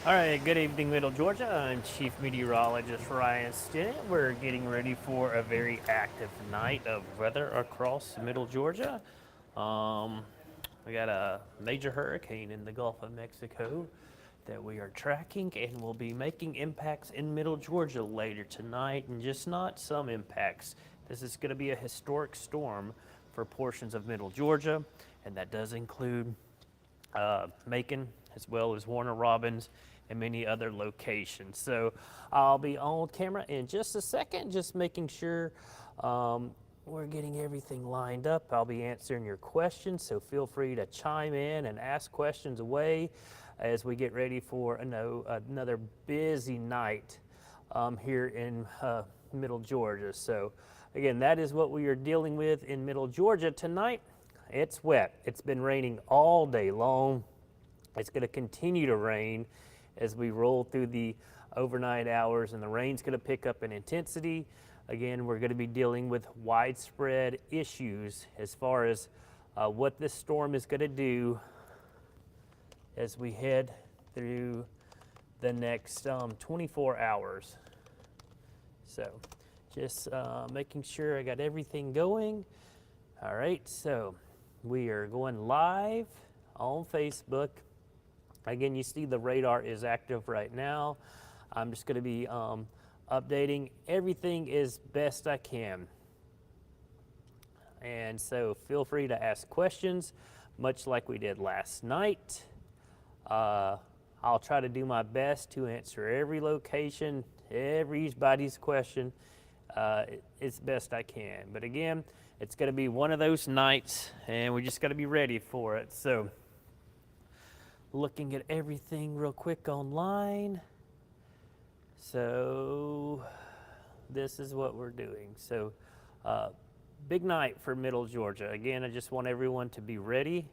All right, good evening, Middle Georgia. I'm Chief Meteorologist Ryan Stinnett. We're getting ready for a very active night of weather across Middle Georgia. Um, we got a major hurricane in the Gulf of Mexico that we are tracking and will be making impacts in Middle Georgia later tonight, and just not some impacts. This is going to be a historic storm for portions of Middle Georgia, and that does include Macon, as well as Warner Robins and many other locations. So I'll be on camera in just a second, just making sure we're getting everything lined up. I'll be answering your questions, so feel free to chime in and ask questions away as we get ready for another busy night here in Middle Georgia. So again, that is what we are dealing with in Middle Georgia tonight. It's wet. It's been raining all day long. It's going to continue to rain as we roll through the overnight hours, and the rain's going to pick up in intensity. Again, we're going to be dealing with widespread issues as far as what this storm is going to do as we head through the next 24 hours. So just making sure I got everything going. All right, so we are going live on Facebook. Again, you see the radar is active right now. I'm just going to be updating everything as best I can. And so feel free to ask questions, much like we did last night. I'll try to do my best to answer every location, everybody's question as best I can. But again, it's going to be one of those nights, and we just got to be ready for it. So looking at everything real quick online. So this is what we're doing. So big night for Middle Georgia. Again, I just want everyone to be ready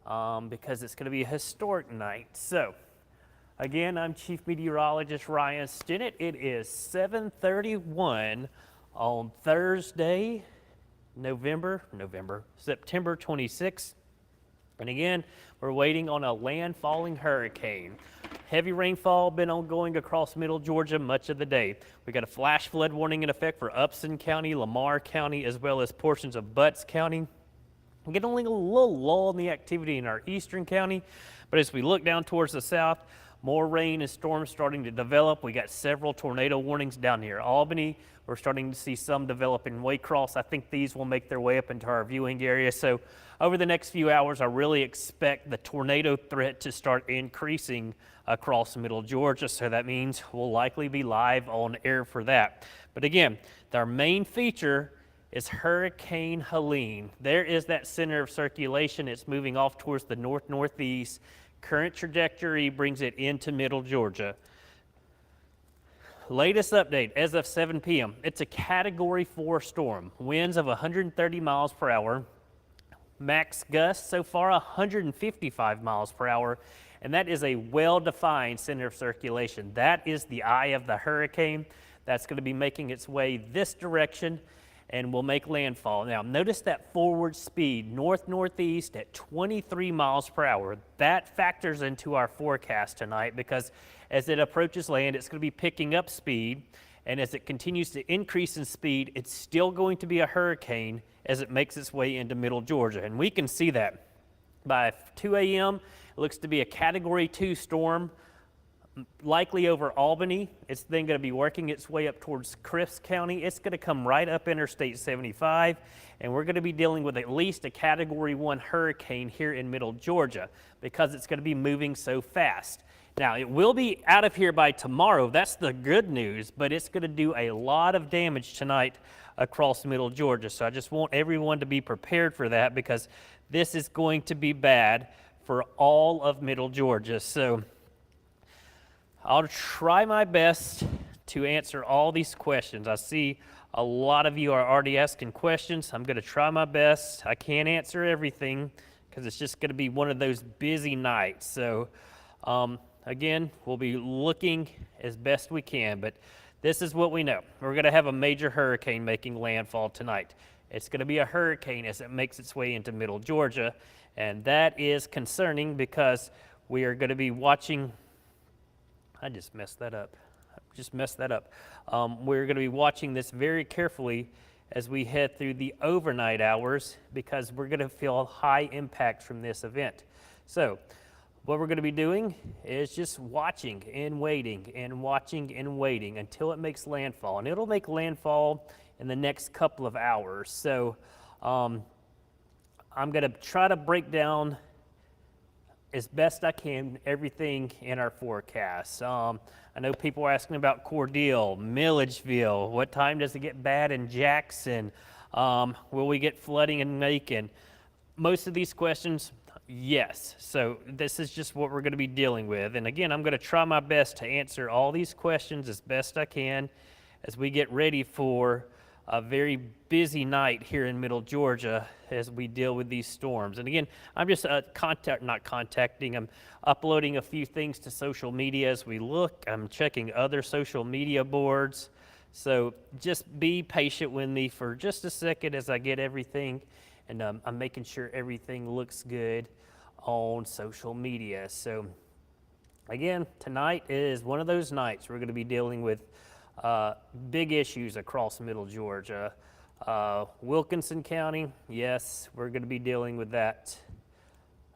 because it's going to be a historic night. So again, I'm Chief Meteorologist Ryan Stinnett. It is 7:31 on Thursday, September 26th. And again, we're waiting on a landfalling hurricane. Heavy rainfall been ongoing across Middle Georgia much of the day. We got a flash flood warning in effect for Upson County, Lamar County, as well as portions of Butts County. We get only a little lull in the activity in our eastern county, but as we look down towards the south, more rain and storms starting to develop. We got several tornado warnings down here. Albany, we're starting to see some develop in Waycross. I think these will make their way up into our viewing area. So over the next few hours, I really expect the tornado threat to start increasing across Middle Georgia. So that means we'll likely be live on air for that. But again, our main feature is Hurricane Helene. There is that center of circulation. It's moving off towards the north-northeast. Current trajectory brings it into Middle Georgia. Latest update as of 7 p.m. It's a Category 4 storm. Winds of 130 miles per hour. Max gusts so far 155 miles per hour. And that is a well-defined center of circulation. That is the eye of the hurricane. That's going to be making its way this direction and will make landfall. Now, notice that forward speed, north-northeast at 23 miles per hour. That factors into our forecast tonight because as it approaches land, it's going to be picking up speed, and as it continues to increase in speed, it's still going to be a hurricane as it makes its way into Middle Georgia, and we can see that. By 2 a.m., it looks to be a Category 2 storm, likely over Albany. It's then going to be working its way up towards Crisp County. It's going to come right up Interstate 75, and we're going to be dealing with at least a Category 1 hurricane here in Middle Georgia because it's going to be moving so fast. Now, it will be out of here by tomorrow. That's the good news, but it's going to do a lot of damage tonight across Middle Georgia. So I just want everyone to be prepared for that because this is going to be bad for all of Middle Georgia. So I'll try my best to answer all these questions. I see a lot of you are already asking questions. I'm going to try my best. I can't answer everything because it's just going to be one of those busy nights. So again, we'll be looking as best we can, but this is what we know. We're going to have a major hurricane making landfall tonight. It's going to be a hurricane as it makes its way into Middle Georgia, and that is concerning because we are going to be watching I just messed that up. We're going to be watching this very carefully as we head through the overnight hours because we're going to feel high impact from this event. So what we're going to be doing is just watching and waiting and watching and waiting until it makes landfall. And it'll make landfall in the next couple of hours. So I'm going to try to break down as best I can everything in our forecast. I know people are asking about Cordele, Milledgeville. What time does it get bad in Jackson? Will we get flooding in Macon? Most of these questions, yes. So this is just what we're going to be dealing with. And again, I'm going to try my best to answer all these questions as best I can as we get ready for a very busy night here in Middle Georgia as we deal with these storms. And again, I'm just I'm uploading a few things to social media as we look. I'm checking other social media boards. So just be patient with me for just a second as I get everything. And I'm making sure everything looks good on social media. So again, tonight is one of those nights we're going to be dealing with big issues across Middle Georgia. Wilkinson County, yes, we're going to be dealing with that.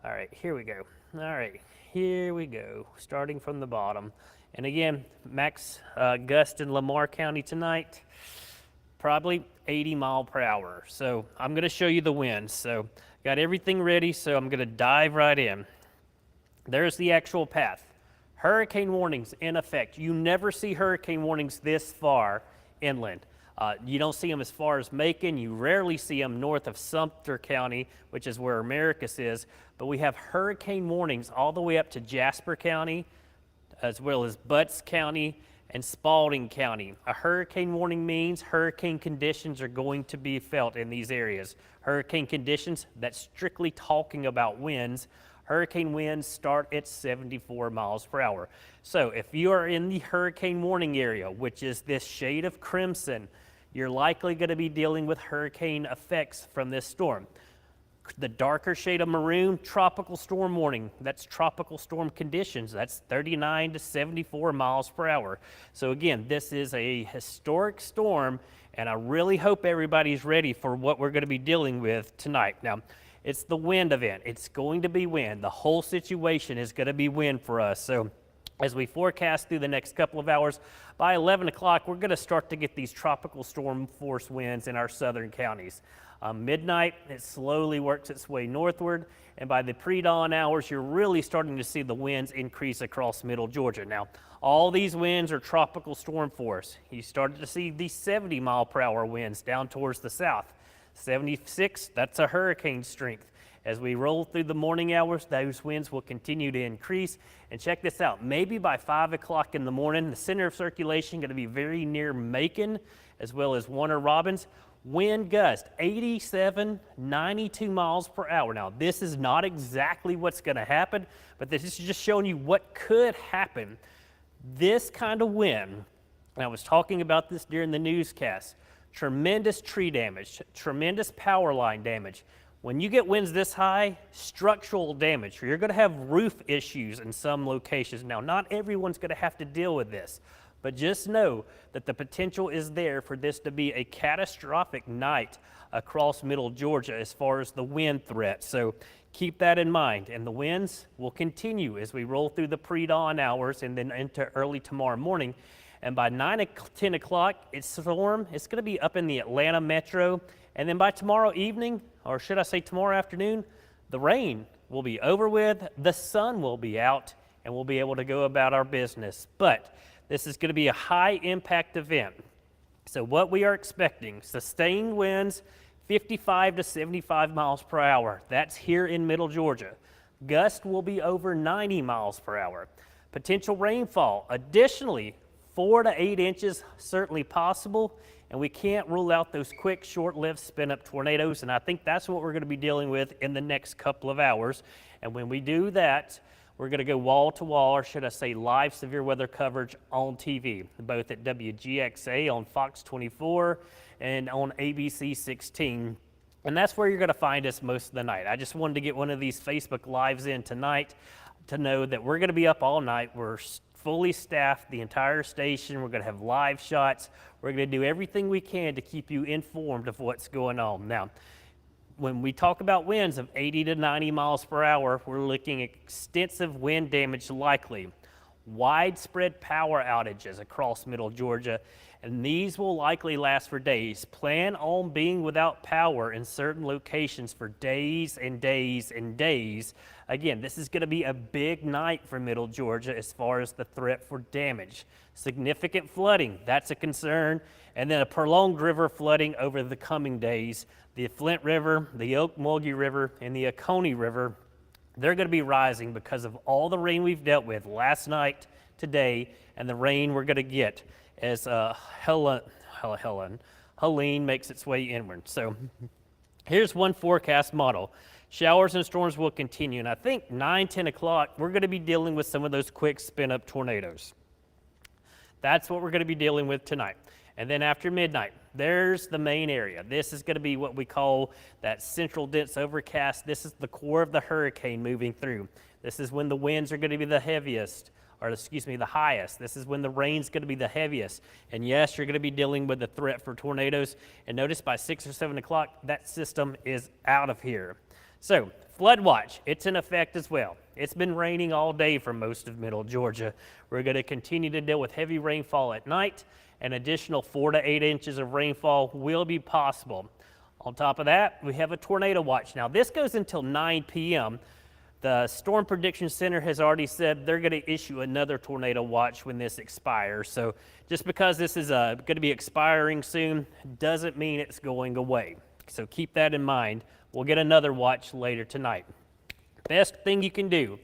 All right, here we go. All right, here we go, starting from the bottom. And again, max gust in Lamar County tonight, probably 80 mile per hour. So I'm going to show you the winds. So got everything ready, so I'm going to dive right in. There's the actual path. Hurricane warnings in effect. You never see hurricane warnings this far inland. You don't see them as far as Macon. You rarely see them north of Sumter County, which is where Americus is. But we have hurricane warnings all the way up to Jasper County, as well as Butts County and Spalding County. A hurricane warning means hurricane conditions are going to be felt in these areas. Hurricane conditions, that's strictly talking about winds. Hurricane winds start at 74 miles per hour. So if you are in the hurricane warning area, which is this shade of crimson, you're likely going to be dealing with hurricane effects from this storm. The darker shade of maroon, tropical storm warning. That's tropical storm conditions. That's 39 to 74 miles per hour. So again, this is a historic storm, and I really hope everybody's ready for what we're going to be dealing with tonight. Now, it's the wind event. It's going to be wind. The whole situation is going to be wind for us. So as we forecast through the next couple of hours, by 11 o'clock, we're going to start to get these tropical storm force winds in our southern counties. Midnight, it slowly works its way northward, and by the pre-dawn hours, you're really starting to see the winds increase across Middle Georgia. Now, all these winds are tropical storm force. You started to see these 70 mile per hour winds down towards the south. 76, that's a hurricane strength. As we roll through the morning hours, those winds will continue to increase. And check this out, maybe by 5 o'clock in the morning, the center of circulation going to be very near Macon, as well as Warner Robins. Wind gust 87, 92 miles per hour. Now, this is not exactly what's going to happen, but this is just showing you what could happen. This kind of wind, and I was talking about this during the newscast, tremendous tree damage, tremendous power line damage. When you get winds this high, structural damage. You're going to have roof issues in some locations. Now, not everyone's going to have to deal with this, but just know that the potential is there for this to be a catastrophic night across Middle Georgia as far as the wind threat. So keep that in mind. And the winds will continue as we roll through the pre-dawn hours and then into early tomorrow morning. And by 10 o'clock, it's going to be up in the Atlanta metro. And then by tomorrow evening, or should I say tomorrow afternoon, the rain will be over with, the sun will be out, and we'll be able to go about our business. But this is going to be a high impact event. So what we are expecting, sustained winds, 55 to 75 miles per hour. That's here in Middle Georgia. Gust will be over 90 miles per hour. Potential rainfall, additionally, 4 to 8 inches certainly possible, and we can't rule out those quick, short-lived spin-up tornadoes, and I think that's what we're going to be dealing with in the next couple of hours. And when we do that, we're going to go wall-to-wall, or should I say live severe weather coverage on TV, both at WGXA on Fox 24 and on ABC 16. And that's where you're going to find us most of the night. I just wanted to get one of these Facebook Lives in tonight to know that we're going to be up all night. We're fully staffed the entire station. We're going to have live shots. We're going to do everything we can to keep you informed of what's going on. Now, when we talk about winds of 80 to 90 miles per hour, we're looking at extensive wind damage likely, widespread power outages across middle Georgia, and these will likely last for days. Plan on being without power in certain locations for days and days and days. Again, this is going to be a big night for middle Georgia as far as the threat for damage. Significant flooding, that's a concern, and then a prolonged river flooding over the coming days. The Flint River, the Ocmulgee River, and the Oconee River, they're going to be rising because of all the rain we've dealt with last night, today, and the rain we're going to get as Helene makes its way inward. So here's one forecast model. Showers and storms will continue, and I think 9, 10 o'clock, we're going to be dealing with some of those quick spin-up tornadoes. That's what we're going to be dealing with tonight. And then after midnight, there's the main area. This is going to be what we call that central dense overcast. This is the core of the hurricane moving through. This is when the winds are going to be the heaviest, or excuse me, the highest. This is when the rain's going to be the heaviest. And yes, you're going to be dealing with the threat for tornadoes. And notice by 6 or 7 o'clock, that system is out of here. So flood watch, it's in effect as well. It's been raining all day for most of middle Georgia. We're going to continue to deal with heavy rainfall at night. An additional 4 to 8 inches of rainfall will be possible. On top of that, we have a tornado watch. Now this goes until 9 p.m. The Storm Prediction Center has already said they're going to issue another tornado watch when this expires. So just because this is going to be expiring soon doesn't mean it's going away. So keep that in mind. We'll get another watch later tonight. Best thing you can do,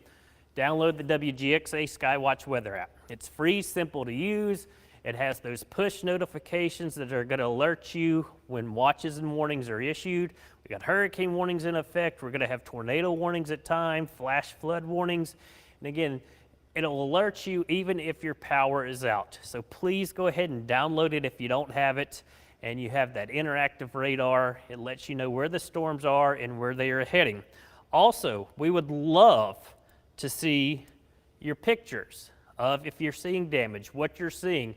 download the WGXA Skywatch weather app. It's free, simple to use. It has those push notifications that are going to alert you when watches and warnings are issued. We got hurricane warnings in effect. We're going to have tornado warnings at times, flash flood warnings. And again, it'll alert you even if your power is out. So please go ahead and download it if you don't have it. And you have that interactive radar. It lets you know where the storms are and where they are heading. Also, we would love to see your pictures of if you're seeing damage, what you're seeing.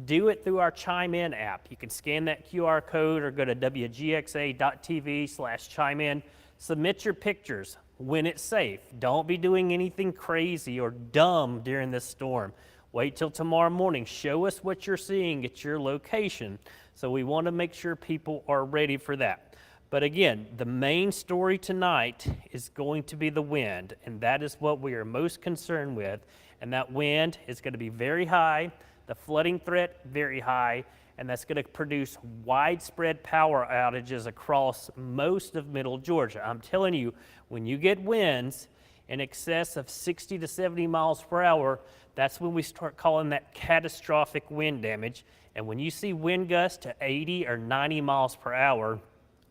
Do it through our Chime In app. You can scan that QR code or go to wgxa.tv/chime-in. Submit your pictures when it's safe. Don't be doing anything crazy or dumb during this storm. Wait till tomorrow morning. Show us what you're seeing at your location. So we want to make sure people are ready for that. But again, the main story tonight is going to be the wind, and that is what we are most concerned with. And that wind is going to be very high, the flooding threat very high, and that's going to produce widespread power outages across most of middle Georgia. I'm telling you, when you get winds in excess of 60 to 70 miles per hour, that's when we start calling that catastrophic wind damage. And when you see wind gusts to 80 or 90 miles per hour,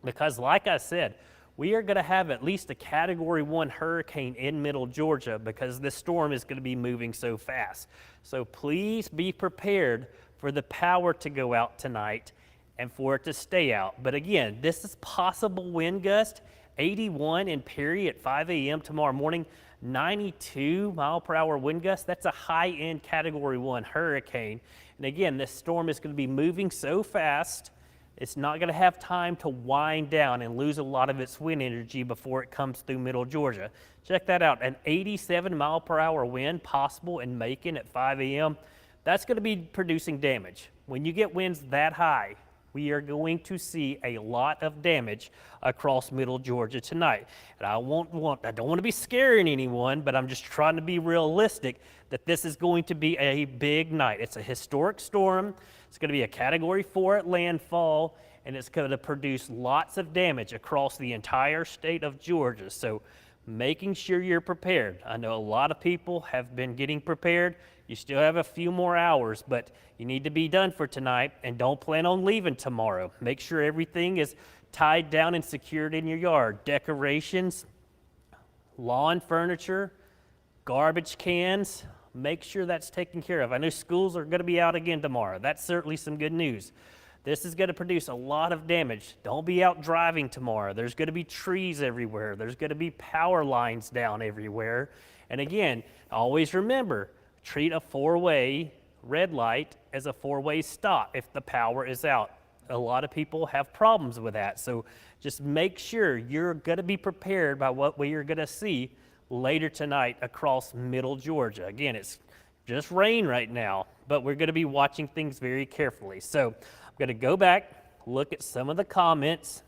because like I said, we are going to have at least a Category 1 hurricane in middle Georgia because this storm is going to be moving so fast. So please be prepared for the power to go out tonight and for it to stay out. But again, this is possible wind gust, 81 in Perry at 5 a.m. tomorrow morning, 92 mile per hour wind gust. That's a high-end Category 1 hurricane. And again, this storm is going to be moving so fast, it's not going to have time to wind down and lose a lot of its wind energy before it comes through middle Georgia. Check that out, an 87 mile per hour wind possible in Macon at 5 a.m. That's going to be producing damage. When you get winds that high, we are going to see a lot of damage across middle Georgia tonight. And I don't want to be scaring anyone, but I'm just trying to be realistic that this is going to be a big night. It's a historic storm. It's going to be a Category 4 at landfall, and it's going to produce lots of damage across the entire state of Georgia. So making sure you're prepared. I know a lot of people have been getting prepared. You still have a few more hours, but you need to be done for tonight, and don't plan on leaving tomorrow. Make sure everything is tied down and secured in your yard. Decorations, lawn furniture, garbage cans, make sure that's taken care of. I know schools are going to be out again tomorrow. That's certainly some good news. This is going to produce a lot of damage. Don't be out driving tomorrow. There's going to be trees everywhere. There's going to be power lines down everywhere. And again, always remember, treat a four-way red light as a four-way stop if the power is out. A lot of people have problems with that, so just make sure you're going to be prepared by what you're going to see later tonight across middle Georgia. Again, it's just rain right now, but we're going to be watching things very carefully. So I'm going to go back, look at some of the comments.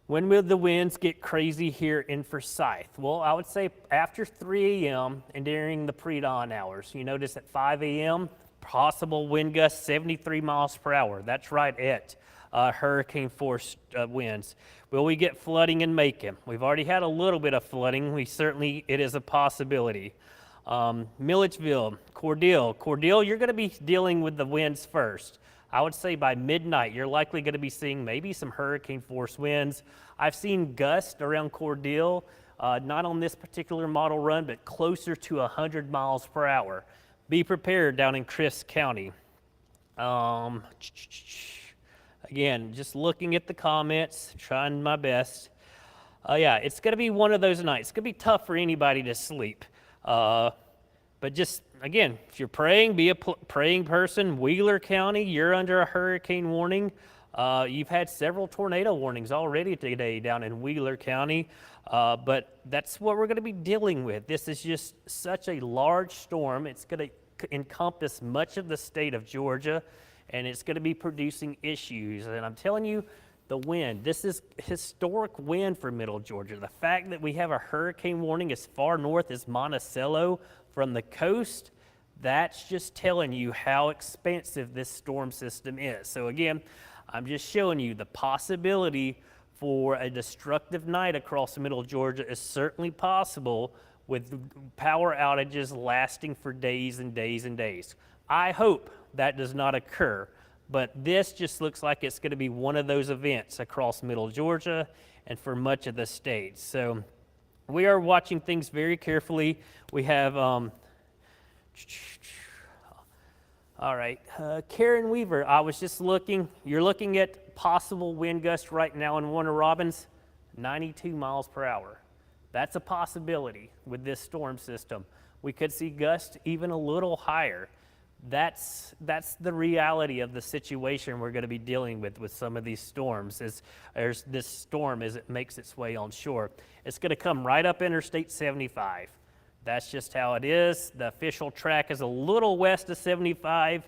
When will the winds get crazy here in Forsyth? Well, I would say after 3 a.m. and during the pre-dawn hours. You notice at 5 a.m., possible wind gusts 73 miles per hour. That's right at hurricane force winds. Will we get flooding in Macon? We've already had a little bit of flooding. It is a possibility. Milledgeville, Cordele, you're going to be dealing with the winds first. I would say by midnight, you're likely going to be seeing maybe some hurricane force winds. I've seen gusts around Cordele, not on this particular model run, but closer to 100 miles per hour. Be prepared down in Crisp County. Again, just looking at the comments, trying my best. Yeah, it's going to be one of those nights. It's going to be tough for anybody to sleep. But just, again, if you're praying, be a praying person. Wheeler County, you're under a hurricane warning. You've had several tornado warnings already today down in Wheeler County. But that's what we're going to be dealing with. This is just such a large storm. It's going to encompass much of the state of Georgia, and it's going to be producing issues. And I'm telling you, the wind, this is historic wind for middle Georgia. The fact that we have a hurricane warning as far north as Monticello from the coast, that's just telling you how expansive this storm system is. So again, I'm just showing you the possibility for a destructive night across middle Georgia is certainly possible, with power outages lasting for days and days and days. I hope that does not occur, but this just looks like it's going to be one of those events across middle Georgia and for much of the state. So we are watching things very carefully. We have, all right, Karen Weaver, I was just looking. You're looking at possible wind gusts right now in Warner Robins, 92 miles per hour. That's a possibility with this storm system. We could see gusts even a little higher. That's the reality of the situation we're going to be dealing with some of these storms. There's this storm as it makes its way on shore. It's going to come right up Interstate 75. That's just how it is. The official track is a little west of 75,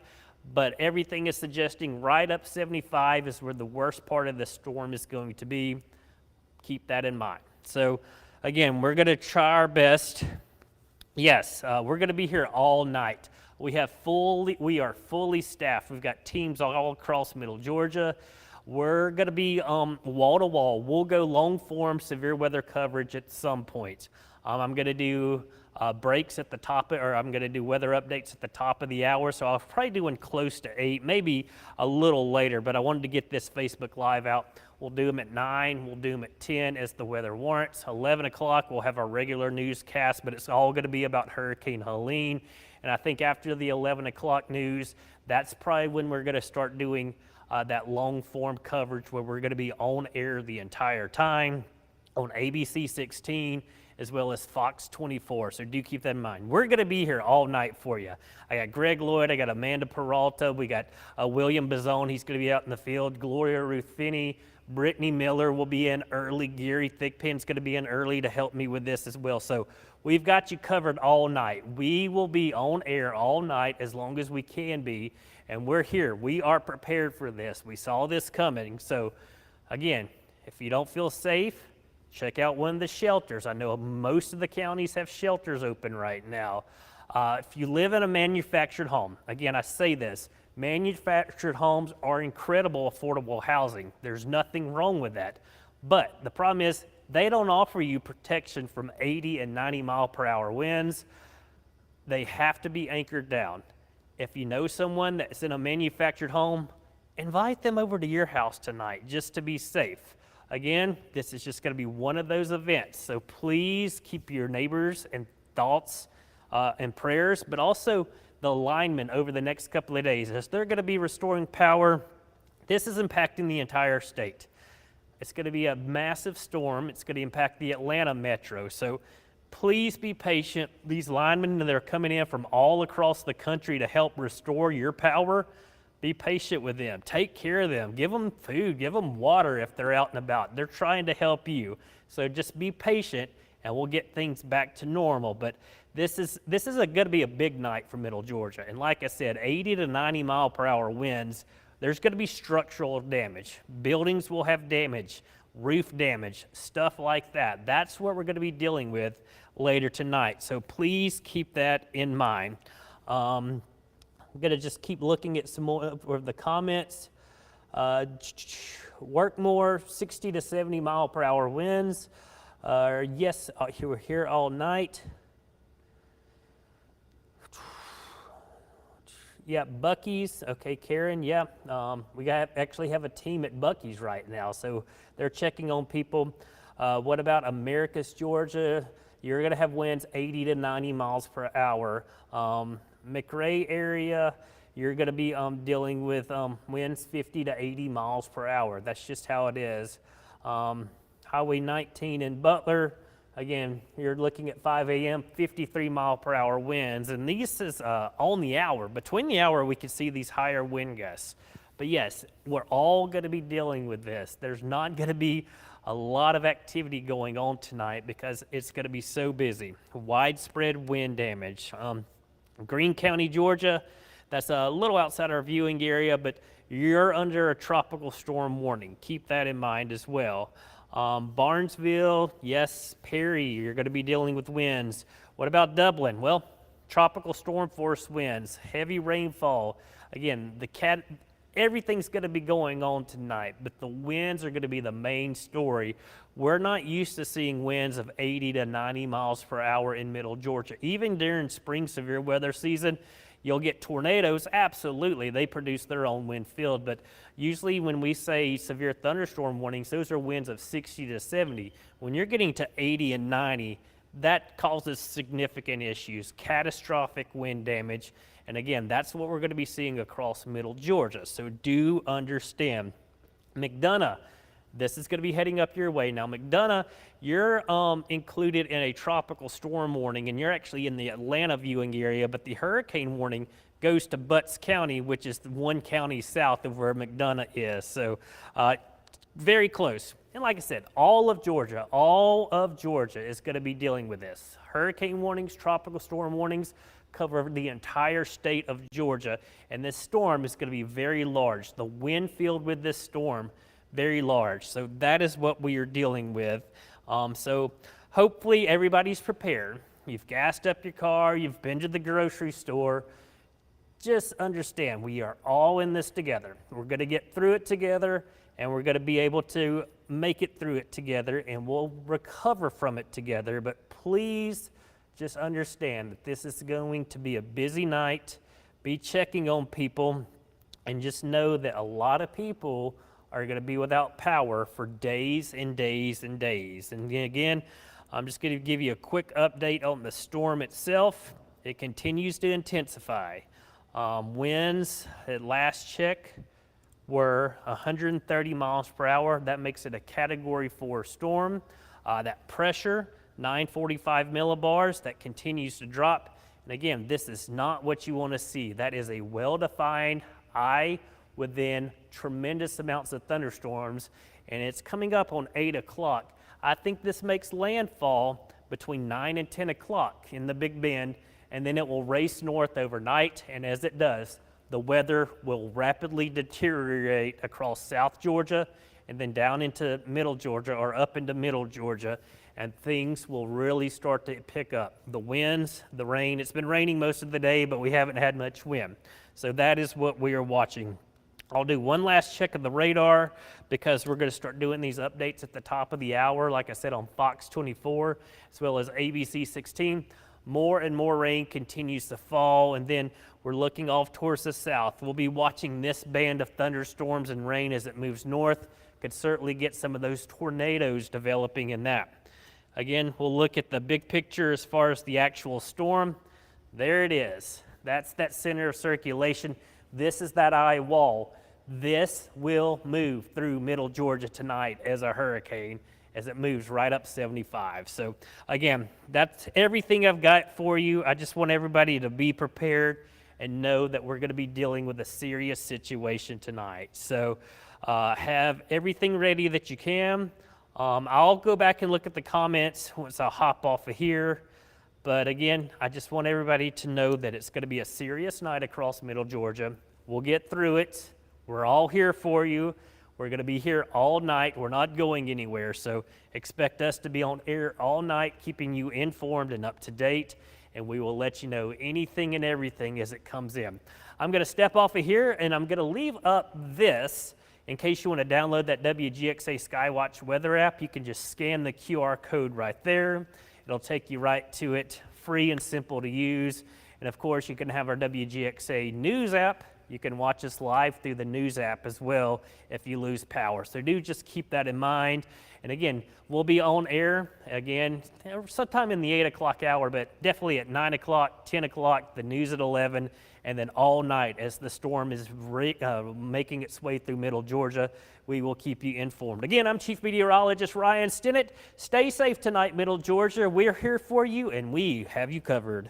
but everything is suggesting right up 75 is where the worst part of the storm is going to be. Keep that in mind. So again, we're going to try our best. Yes, we're going to be here all night. We are fully staffed. We've got teams all across middle Georgia. We're going to be wall to wall. We'll go long form severe weather coverage at some point. I'm going to do breaks at the top, I'm going to do weather updates at the top of the hour. So I'll probably doing close to 8, maybe a little later. But I wanted to get this Facebook Live out. We'll do them at 9. We'll do them at 10 as the weather warrants. 11 o'clock, we'll have our regular newscast, but it's all going to be about Hurricane Helene. And I think after the 11 o'clock news, that's probably when we're going to start doing that long form coverage where we're going to be on air the entire time on ABC 16 as well as Fox 24. So do keep that in mind. We're going to be here all night for you. I got Greg Lloyd, I got Amanda Peralta, we got William Bazone, he's going to be out in the field, Gloria Ruth Finney, Brittany Miller will be in early, Gary Thickpen's going to be in early to help me with this as well. So we've got you covered all night. We will be on air all night as long as we can be, and we're here. We are prepared for this. We saw this coming. So again, if you don't feel safe, check out one of the shelters. I know most of the counties have shelters open right now. If you live in a manufactured home, again, I say this, manufactured homes are incredible affordable housing. There's nothing wrong with that. But the problem is they don't offer you protection from 80 and 90 mile per hour winds. They have to be anchored down. If you know someone that's in a manufactured home, invite them over to your house tonight just to be safe. Again, this is just going to be one of those events. So please keep your neighbors and thoughts and prayers, but also the linemen over the next couple of days. As they're going to be restoring power, this is impacting the entire state. It's going to be a massive storm. It's going to impact the Atlanta metro. So Please be patient. These linemen that are coming in from all across the country to help restore your power, be patient with them. Take care of them. Give them food. Give them water if they're out and about. They're trying to help you. So just be patient and we'll get things back to normal. But this is going to be a big night for Middle Georgia. And like I said, 80 to 90 mile per hour winds. There's going to be structural damage. Buildings will have damage, roof damage, stuff like that. That's what we're going to be dealing with later tonight. So please keep that in mind. I'm going to just keep looking at some more of the comments. Work more, 60 to 70 mile per hour winds. Yes, we're here all night. Yeah, Buc-ee's. Okay, Karen, yeah. We actually have a team at Buc-ee's right now, so they're checking on people. What about Americus, Georgia? You're going to have winds 80 to 90 miles per hour. McRae area, you're going to be dealing with winds 50 to 80 miles per hour. That's just how it is. Highway 19 in Butler, again, you're looking at 5 a.m., 53 mile per hour winds. And this is on the hour. Between the hour, we can see these higher wind gusts. But yes, we're all going to be dealing with this. There's not going to be a lot of activity going on tonight because it's going to be so busy. Widespread wind damage. Greene County, Georgia, that's a little outside our viewing area, but you're under a tropical storm warning. Keep that in mind as well. Barnesville, yes, Perry, you're going to be dealing with winds. What about Dublin? Well, tropical storm force winds, heavy rainfall. Again, everything's going to be going on tonight, but the winds are going to be the main story. We're not used to seeing winds of 80 to 90 miles per hour in Middle Georgia. Even during spring severe weather season, you'll get tornadoes. Absolutely, they produce their own wind field, but usually when we say severe thunderstorm warnings, those are winds of 60 to 70. When you're getting to 80 and 90, that causes significant issues, catastrophic wind damage. And again, that's what we're going to be seeing across Middle Georgia. So do understand. McDonough, this is going to be heading up your way. Now, McDonough, you're included in a tropical storm warning, and you're actually in the Atlanta viewing area, but the hurricane warning goes to Butts County, which is the one county south of where McDonough is. So very close. And like I said, all of Georgia is going to be dealing with this. Hurricane warnings, tropical storm warnings cover the entire state of Georgia, and this storm is going to be very large. The wind field with this storm, very large. So that is what we are dealing with. So hopefully everybody's prepared. You've gassed up your car, you've been to the grocery store. Just understand, we are all in this together. We're going to get through it together, and we're going to be able to make it through it together, and we'll recover from it together. But please just understand that this is going to be a busy night. Be checking on people, and just know that a lot of people are going to be without power for days and days and days. And again, I'm just going to give you a quick update on the storm itself. It continues to intensify. Winds at last check were 130 miles per hour. That makes it a Category 4 storm. That pressure, 945 millibars, that continues to drop. And again, this is not what you want to see. That is a well-defined eye within tremendous amounts of thunderstorms, and it's coming up on 8 o'clock. I think this makes landfall between 9 and 10 o'clock in the Big Bend, and then it will race north overnight, and as it does, the weather will rapidly deteriorate across South Georgia and then down into Middle Georgia or up into Middle Georgia, and things will really start to pick up. The winds, the rain, it's been raining most of the day, but we haven't had much wind. So that is what we are watching. I'll do one last check of the radar because we're going to start doing these updates at the top of the hour, like I said, on Fox 24 as well as ABC 16. More and more rain continues to fall, and then we're looking off towards the south. We'll be watching this band of thunderstorms and rain as it moves north. Could certainly get some of those tornadoes developing in that. Again, we'll look at the big picture as far as the actual storm. There it is. That's that center of circulation. This is that eye wall. This will move through Middle Georgia tonight as a hurricane. as it moves right up 75. So again, that's everything I've got for you. I just want everybody to be prepared and know that we're going to be dealing with a serious situation tonight. So have everything ready that you can. I'll go back and look at the comments once I hop off of here. But again, I just want everybody to know that it's going to be a serious night across Middle Georgia. We'll get through it. We're all here for you. We're going to be here all night. We're not going anywhere, so expect us to be on air all night, keeping you informed and up to date, and we will let you know anything and everything as it comes in. I'm going to step off of here, and I'm going to leave up this in case you want to download that WGXA Skywatch weather app. You can just scan the QR code right there. It'll take you right to it, free and simple to use. And of course, you can have our WGXA News app. You can watch us live through the News app as well if you lose power. So do just keep that in mind. And again, we'll be on air again sometime in the 8 o'clock hour, but definitely at 9 o'clock, 10 o'clock, the news at 11, and then all night as the storm is making its way through Middle Georgia. We will keep you informed. Again, I'm Chief Meteorologist Ryan Stinnett. Stay safe tonight, Middle Georgia. We're here for you, and we have you covered.